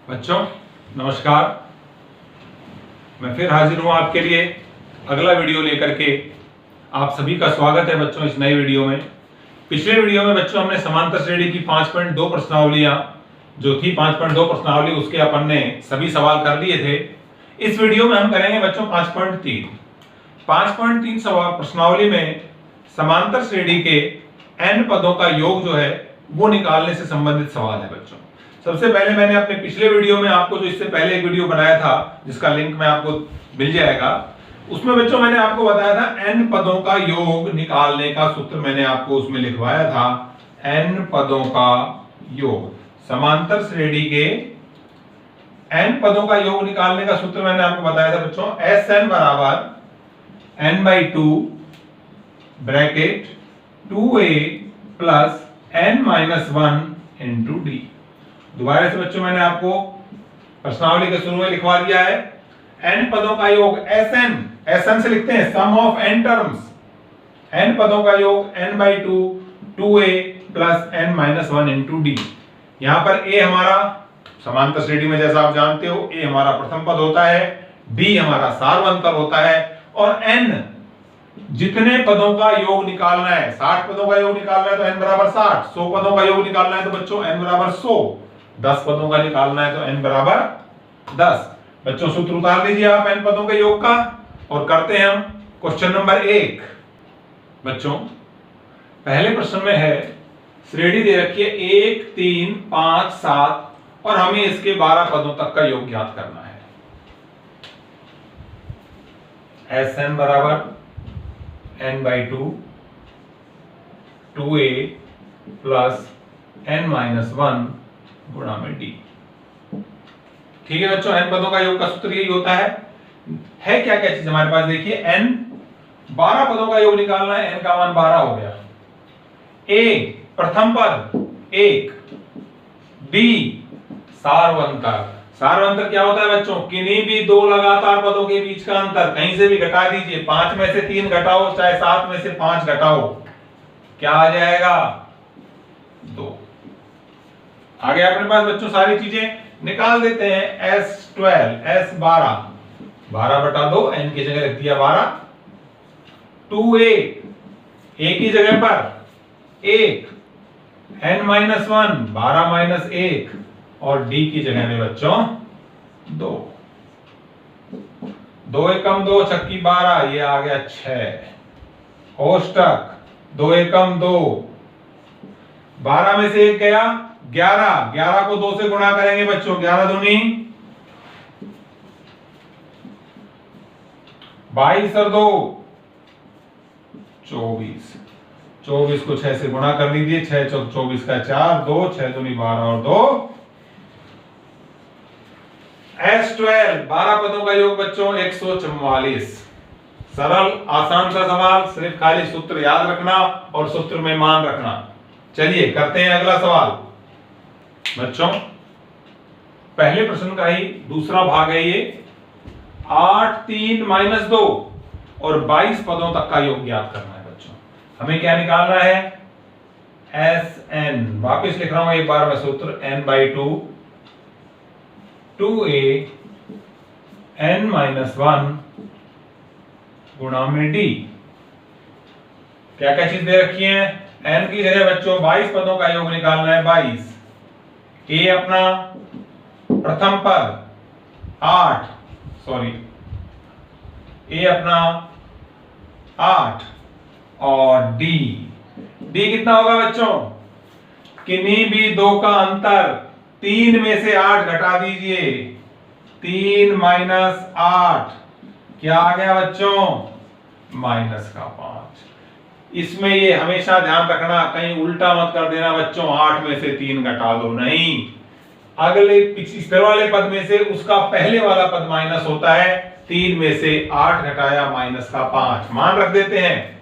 बच्चों नमस्कार। मैं फिर हाजिर हूँ आपके लिए अगला वीडियो लेकर के। आप सभी का स्वागत है बच्चों इस नए वीडियो में। पिछले वीडियो में बच्चों हमने समांतर श्रेणी की 5.2 प्रश्नावलियां जो थी 5.2 प्रश्नावली उसके अपन ने सभी सवाल कर लिए थे। इस वीडियो में हम करेंगे बच्चों 5.3 सवाल प्रश्नावली में समांतर श्रेणी के n पदों का योग जो है वो निकालने से संबंधित सवाल है बच्चों। सबसे पहले मैंने अपने पिछले वीडियो में आपको जो इससे पहले एक वीडियो बनाया था जिसका लिंक मैं आपको मिल जाएगा, उसमें बच्चों मैंने आपको बताया था n पदों का योग निकालने का सूत्र मैंने आपको उसमें लिखवाया था। n पदों का योग, समांतर श्रेणी के n पदों का योग निकालने का सूत्र मैंने आपको बताया था बच्चों। Sn बराबर n/2 bracket 2a plus n-1 into D. दोबारा से बच्चों मैंने आपको प्रश्नावली के शुरू में लिखवा दिया है। n पदों का योग Sn से लिखते हैं सम ऑफ n टर्म्स। n पदों का योग n/2 2a plus n-1 into D. यहां पर a हमारा समांतर श्रेणी में जैसा आप जानते हो a हमारा प्रथम पद होता है, d हमारा सार्वंतर होता है और n जितने पदों का योग निकालना है, 60 पदों का योग निकालना है तो n बराबर 60, 100 पदों का योग निकालना है तो बच्चों n बराबर 100, 10 पदों का निकालना है तो n बराबर 10। बच्चों सूत्र उतार लीजिए आप n पदों के योग का और करते हैं हम क्वेश्चन नंबर 1। बच्चों पहले प्रश्न में है श्रेणी दे रखी है 1 3 5 7 और हमें इसके 12 पदों तक का योग ज्ञात करना है। Sn बराबर n/2 2a प्लस n-1 गुणा में d। ठीक है बच्चों, n पदों का योग का सूत्र यही होता है। क्या क्या चीज हमारे पास देखिए, n 12 पदों का योग निकालना है, n का मान 12 हो गया। a प्रथम पद 1, d सार्वंतर। सार्वंतर क्या होता है बच्चों? किन्हीं भी दो लगातार पदों के बीच का अंतर कहीं से भी घटा दीजिए, 5 में से 3 घटाओ चाहे 7 में से 5 घटाओ, क्या आ जाएगा? 2। आगे अपने पास बच्चों सारी चीजें निकाल देते हैं। S12 S12 12/2 n की जगह रख दिया 12, 2a a की जगह पर 1, n-1 12 - 1 और d की जगह में बच्चों 2। 2 एकम 2 छक्की 12, ये आ गया 6। कोष्टक 2 एकम 2, 12 में से 1 गया 11, 11 को 2 से गुणा करेंगे बच्चों, 11 दूनी 22 और 2 24, 24 को 6 से गुणा कर लीजिए, 6 चौक 24 का 4, 2 6 दूनी 12 और 2 S12 12 पदों का योग बच्चों 144। सरल आसान सा सवाल, सिर्फ खाली सूत्र याद रखना और सूत्र में मान रखना। चलिए करते हैं अगला सवाल। बच्चों पहले प्रश्न का ही दूसरा भाग है ये। 8 3 - 2 और 22 पदों तक का योग ज्ञात करना है बच्चों। हमें क्या निकालना है? Sn, वापस लिख रहा हूं एक बार मैं सूत्र, n/2 2a n-1 गुणा में d। क्या क्या चीज दे रखी है? n की जगह बच्चों 22 पदों का योग निकालना है, 22। a अपना प्रथम पद 8, a अपना 8 और d कितना होगा बच्चों? किन्हीं भी दो का अंतर 3 में से 8 घटा दीजिए, 3 - 8 क्या आ गया बच्चों? -5। इसमें ये हमेशा ध्यान रखना, कहीं उल्टा मत कर देना बच्चों, 8 में से 3 घटा दो, नहीं, अगले इस वाले पद में से उसका पहले वाला पद माइनस होता है। 3 में से 8 घटाया -5, मान रख देते हैं।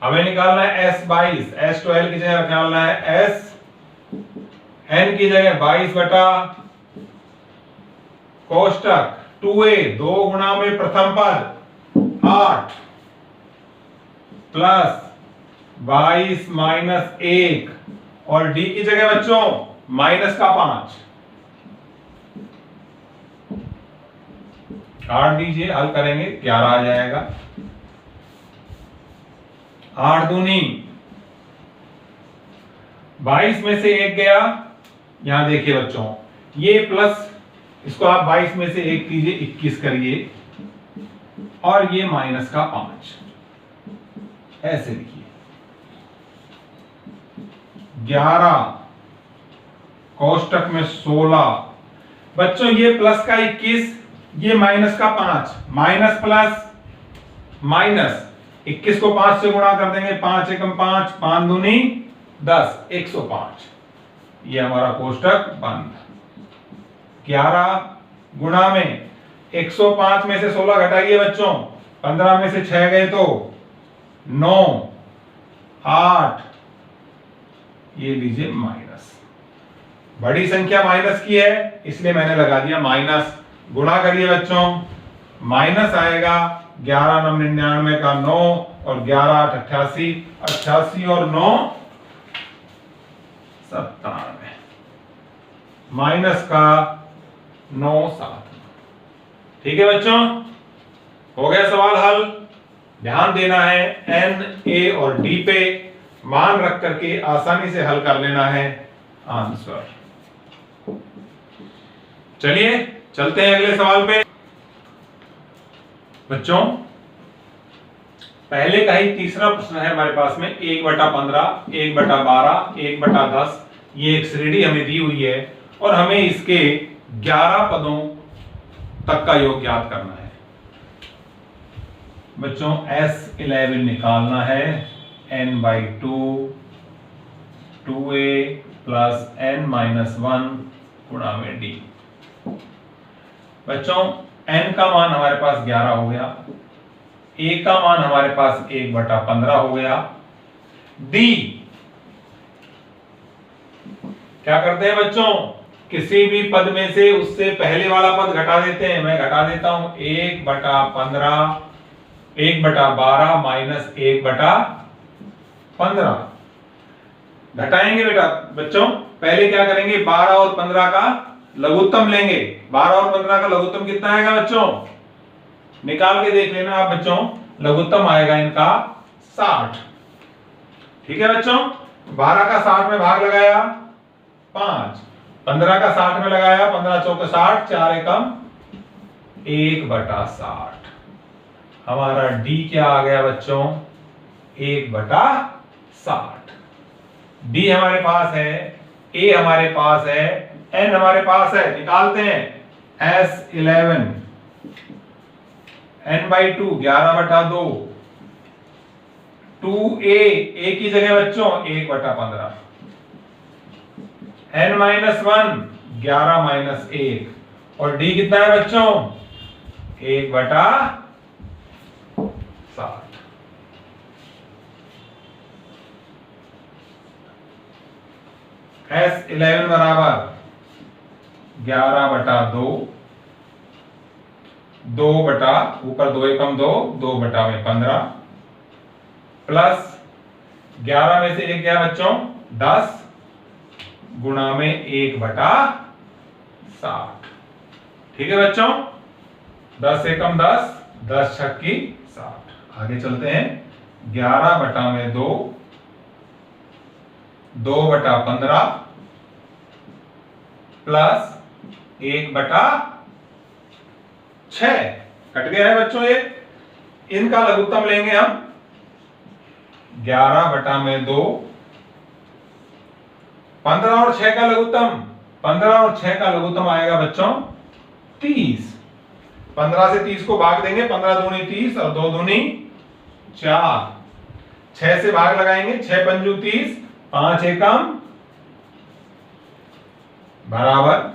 हमें निकालना है S22, S12 की जगह निकालना है S, n की जगह 22 बटा कोष्टक 2a 2 गुणा में प्रथम पद 8 प्लस 22 - 1 और d की जगह बच्चों -5। 8 दीजिए, हल करेंगे 11 आ जाएगा। 8 दूनी 22 में से 1 गया। यहां देखिए बच्चों, ये प्लस, इसको आप 22 में से 1 कीजिए, 21 करिए, और ये माइनस का 5, ऐसे लिखिए। 11 कोष्टक में 16, बच्चों ये प्लस का 21, ये माइनस का 5, माइनस प्लस माइनस, 21 को 5 से गुणा कर देंगे, 5 एकम 5, 5 दूनी 10, 105। ये हमारा कोष्टक बंद। 11 गुणा में 105 में से 16 घटाइए बच्चों, 15 में से 6 गए तो 9, 8, ये लीजिए माइनस। बड़ी संख्या माइनस की है इसलिए मैंने लगा दिया माइनस। गुणा करिए बच्चों, माइनस आएगा 11 9 99 का 9 और 11 8 88, 88 और 9 97, माइनस का 9 7। ठीक है बच्चों, हो गया सवाल हल। ध्यान देना है एन, ए और डी पे, मान रख करके आसानी से हल कर लेना है आंसर। चलिए चलते हैं अगले सवाल पे। बच्चों पहले का ही तीसरा प्रश्न है हमारे पास में, 1/15, 1/12, 1/10। ये एक श्रेणी हमें दी हुई है और हमें इसके 11 पदों तक का योग ज्ञात करना है। बच्चों S11 निकालना है, n/2 2a प्लस n-1 गुणा में d। बच्चों n का मान हमारे पास 11 हो गया, a का मान हमारे पास 1/15 हो गया, d क्या करते हैं बच्चों, किसी भी पद में से उससे पहले वाला पद घटा देते हैं। मैं घटा देता हूं, 1/15, 1/12 माइनस 1/15 घटाएंगे बेटा। बच्चों पहले क्या करेंगे, 12 और 15 का लघुत्तम लेंगे। 12 और 15 का लघुत्तम कितना आएगा बच्चों, निकाल के देख लेना आप बच्चों। लघुत्तम आएगा इनका 60। ठीक है बच्चों, 12 का 60 में भाग लगाया 5, 15 का 60 में लगाया 15 चौके 60, 4 एकम 1/60। हमारा d क्या आ गया बच्चों, 1/60। d हमारे पास है, a हमारे पास है, n हमारे पास है, निकालते हैं। S11 n/2 11/2, 2a, a की जगह बच्चों 1/15, n-1 11 - 1 और d कितना है बच्चों, 1/60। S11 बराबर 11/2, 2 बटा ऊपर 2 एकम 2, 2/15 प्लस 11 में से 1 गया बच्चों 10 गुणा में 1/60। ठीक है बच्चों, 10 एकम 10, 10 छक्की 60। आगे चलते हैं, 11/2, 2/15 प्लस 1/6 कट गया है बच्चों। ये इनका लघुत्तम लेंगे हम, 11/2, 15 और 6 का लघुत्तम, 15 और 6 का लघुत्तम आएगा बच्चों 30। 15 से 30 को भाग देंगे, 15 दूनी 30 और 2 दूनी 4, 6 से भाग लगाएंगे, 6 पंजू 30, 5 एकम बराबर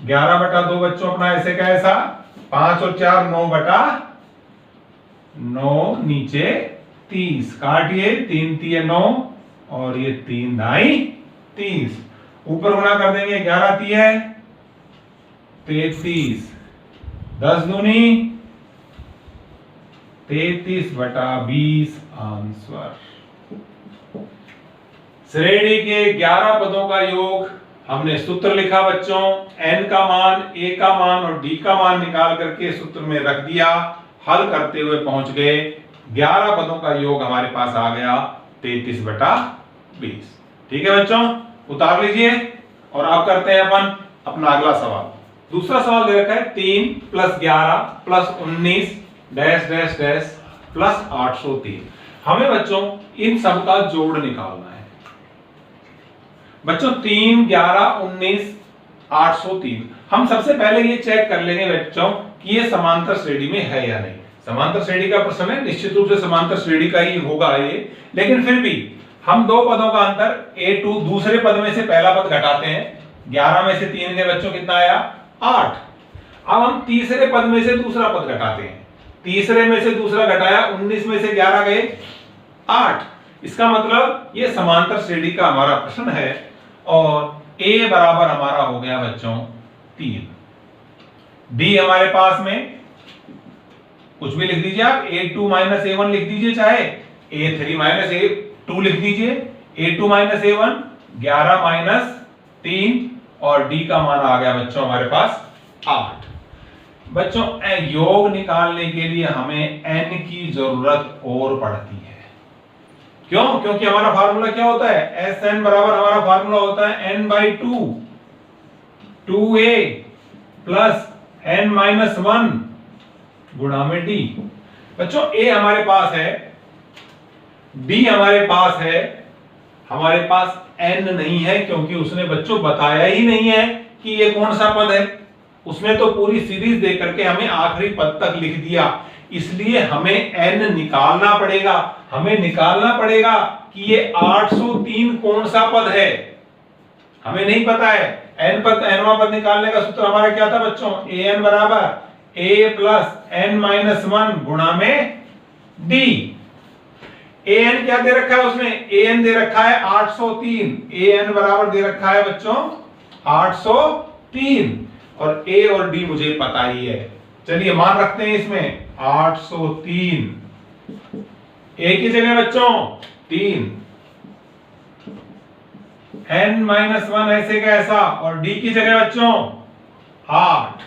11/2 बच्चों अपना ऐसे का ऐसा, 5 और 4 9/9, नीचे 30 काटिए, 3 3 9 और ये 3 दाई 30, ऊपर गुणा कर देंगे, 11 3 33, 10 दूनी 33/20 आंसर। श्रेणी के 11 पदों का योग हमने सूत्र लिखा बच्चों, n का मान, a का मान और d का मान निकाल करके सूत्र में रख दिया, हल करते हुए पहुंच गए 11 पदों का योग हमारे पास आ गया 33/20। ठीक है बच्चों, उतार लीजिए और अब करते हैं अपन अपना अगला सवाल। दूसरा सवाल दे रखा है 3 + 11 + 19 डैश डैश डैश प्लस 803। हमें बच्चों इन सब का जोड़ निकालना है। बच्चों 3, 11, 19, 803। हम सबसे पहले ये चेक कर लेंगे बच्चों कि ये समांतर श्रेणी में है या नहीं। समांतर श्रेणी का प्रश्न है, निश्चित रूप से समांतर श्रेणी का ही होगा ये, लेकिन फिर भी हम दो पदों का अंतर a2 दूसरे पद में से पहला पद घटाते हैं। 11 में से 3 गए बच्चों, कितना आया? 8। अब हम तीसरे पद में से दूसरा पद घटाते हैं। तीसरे में से दूसरा घटाया, 19 में से 11 गए 8। इसका मतलब ये समांतर श्रेणी का हमारा प्रश्न है और a बराबर हमारा हो गया बच्चों 3। d हमारे पास में कुछ भी लिख दीजिए आप, a2 - a1 लिख दीजिए, चाहे a3 - a2 लिख दीजिए। a2 - a1 11 - 3 और d का मान आ गया बच्चों हमारे पास 8। बच्चों योग निकालने के लिए हमें n की जरूरत और पड़ती है। क्यों? क्योंकि हमारा फार्मूला क्या होता है? Sn बराबर हमारा फार्मूला होता है n/2 2a प्लस n-1 गुणा में d। बच्चों a हमारे पास है, d हमारे पास है, हमारे पास n नहीं है क्योंकि उसने बच्चों बताया ही नहीं है कि ये कौन सा पद है। उसने तो पूरी सीरीज दे करके हमें आखिरी पद तक लिख दिया, इसलिए हमें n निकालना पड़ेगा। हमें निकालना पड़ेगा कि ये 803 कौन सा पद है, हमें नहीं पता है। nवां पद निकालने का सूत्र हमारा क्या था बच्चों? an बराबर a प्लस n-1 गुणा में d। an क्या दे रखा है उसमें? an दे रखा है 803। an बराबर दे रखा है बच्चों 803 और a और d मुझे पता ही है। चलिए मान रखते हैं इसमें 803। a की जगह बच्चों 3, n-1 ऐसे का ऐसा और d की जगह बच्चों 8।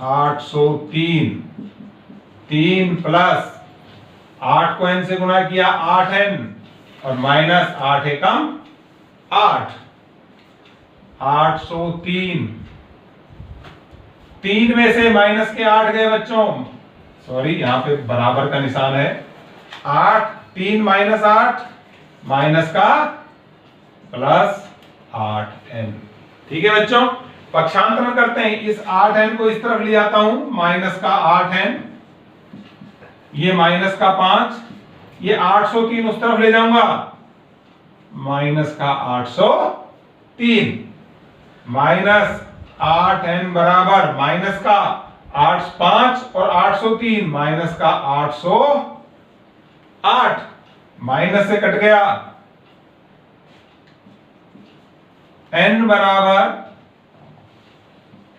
803 3 प्लस 8 को n से गुणा किया 8n और माइनस 8 एकम 8। 803 3 में से माइनस के 8 गए बच्चों, सॉरी यहां पे बराबर का निशान है। 8 3 - 8 माइनस का प्लस 8n। ठीक है बच्चों, पक्षांतरण करते हैं। इस 8n को इस तरफ ले आता हूं, माइनस का 8n, ये माइनस का 5, ये 803 उस तरफ ले जाऊंगा, माइनस का 803। माइनस 8n बराबर माइनस का 5 और 803 माइनस का 808, माइनस से कट गया। n बराबर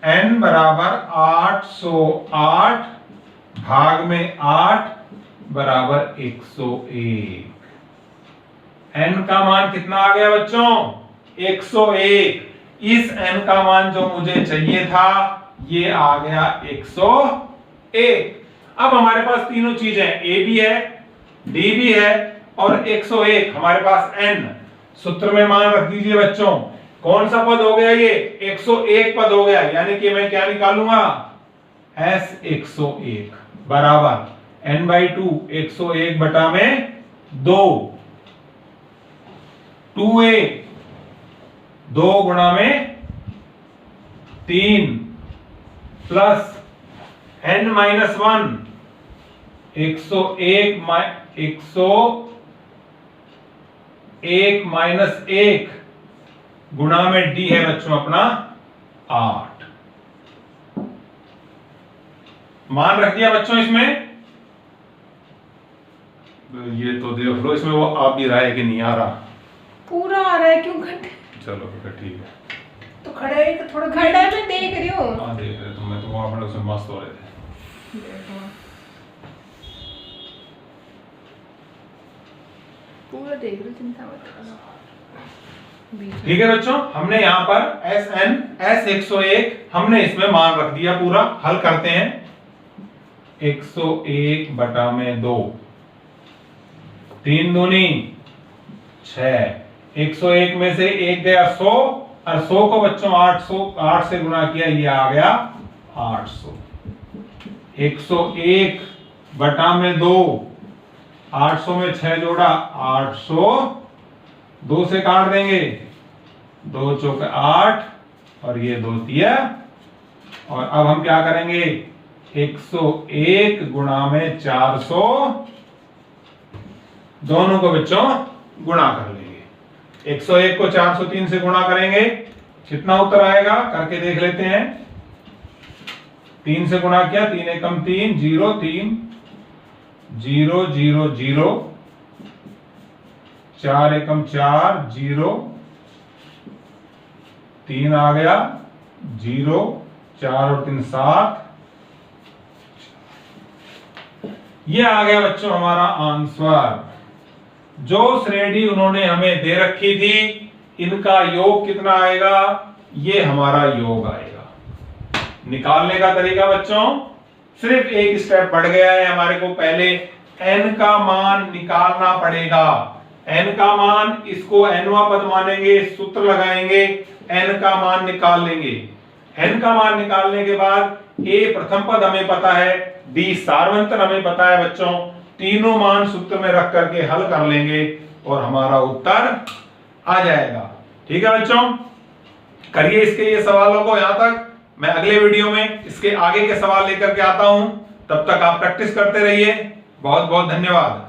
808 भाग में 8 बराबर 101। n का मान कितना आ गया बच्चों? 101। इस n का मान जो मुझे चाहिए था ये आ गया 101। अब हमारे पास तीनों चीजें a भी है, d भी है और 101 हमारे पास n। सूत्र में मान रख दीजिए बच्चों, कौन सा पद हो गया? ये 101 पद हो गया, यानी कि मैं क्या निकालूंगा? s 101 बराबर n/2 101 बटा में 2 2a 2 गुणा में 3 प्लस n-1 101 माइनस 1 गुणा में d है बच्चों अपना 8। मान रख दिया बच्चों इसमें। ये तो देख लो इसमें वो आ भी रहा है कि नहीं आ रहा? पूरा आ रहा है, क्यों घंटे? चलो बेटा ठीक है। तो खड़े है थोड़ा खड़ा है, मैं देख रही हूँ। हाँ देख रहे तुम, मैं तो वहां पर उसमें मस्त हो रहे थे। पूरा देख रही, चिंता मत करो। ठीक है बच्चों, हमने यहाँ पर S 101 हमने इसमें मान रख दिया पूरा। हल करते हैं। 101 बटा में 2, 3 दूनी 6, 101 में से 1 गया 100 और 100 को बच्चों 8 से गुना किया, ये आ गया 800। 101 बटा में 2, 800 में 6 जोड़ा 800, 2 से काट देंगे, 2 चौके 8 और ये 2 तिया। और अब हम क्या करेंगे, 101 गुणा में 400, दोनों को बच्चों गुणा कर लेंगे। 101 को 403 से गुणा करेंगे, कितना उत्तर आएगा करके देख लेते हैं। 3 से गुणा किया, 3 एकम 3, 0 3 0 0 0, 4 एकम 4 0, 3 आ गया 0, 4 और 3 7। ये आ गया बच्चों हमारा आंसर। जो श्रेणी उन्होंने हमें दे रखी थी, इनका योग कितना आएगा, ये हमारा योग आएगा। निकालने का तरीका बच्चों सिर्फ एक स्टेप बढ़ गया है हमारे को। पहले n का मान निकालना पड़ेगा। n का मान, इसको nवां पद मानेंगे, सूत्र लगाएंगे, n का मान निकाल लेंगे। n का मान निकालने के बाद a प्रथम पद हमें पता है, d सार्वंतर हमें पता है बच्चों। तीनों मान सूत्र में रख करके हल कर लेंगे और हमारा उत्तर आ जाएगा। ठीक है बच्चों, करिए इसके ये सवालों को यहां तक। मैं अगले वीडियो में इसके आगे के सवाल लेकर के आता हूं। तब तक आप प्रैक्टिस करते रहिए। बहुत बहुत धन्यवाद।